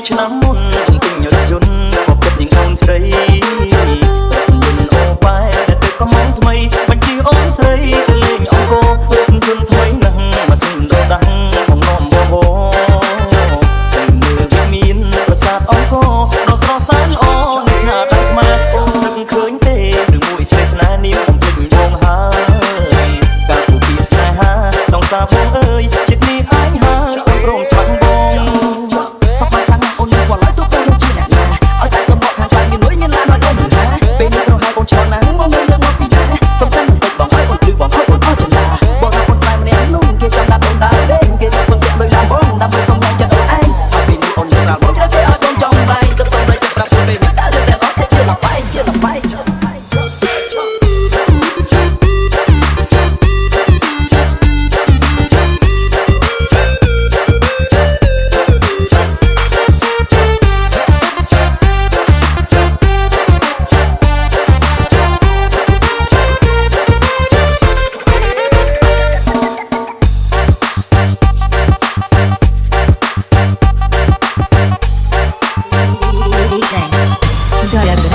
ឆ្នាំមុនទិញរថយន្តក៏គិតនឹងអូនស្រីរថយន្តអូបែតែទៅក៏មកថ្មីបញ្ជាអូនស្រីលេងអង្គររថយន្តថ្មីណាស់ម៉ាស៊ីនដដាំងបំណំបបោតែមើលវាមានប្រាសាទអង្គរដ៏ស្រស់ស្អាតល្អនេះស្នាដៃខ្មែរអូននឹកឃើញទេឬមួយស្នេហ៍ស្នេហ៍នាងកំភ្លេចបងហើយការពូពាស្នេហាសងសាបងអើយចិត្តនេះអញហើយអូនព្រមស្បាក់បងសប្បាយខាងអូនមិនខ្វល់ឡើយទោះបីលោកជាអ្នកណាឲ្យតែសំបកខាងខ្លាំងមានលុយមានឡានឲ្យអូនមិនហាពេលនេះត្រូវឲ្យអូនឆ្លងណាស់មកលើកមកពីណាសំខាន់មិនតិចបងឲ្យអូនគឺបងឲ្យអូនអស់ចន្លាបងឲ្យអូនស្ដាយម្នាក់នោះគេចាំដាក់អូនដើរដេកគេមកពឹងពាក់លុយឡានបងដើម្បីសុំឡើងចិត្តអូនឯងឲ្យពេលនេះអូនយកស្រាលបងជ្រើសរើសឲ្យបងចង់បែកទឹកសុំតែចិត្តប្រាប់អូនពេលនេះតែអត់ទេជាល្បែងជាល្បែងDJ, got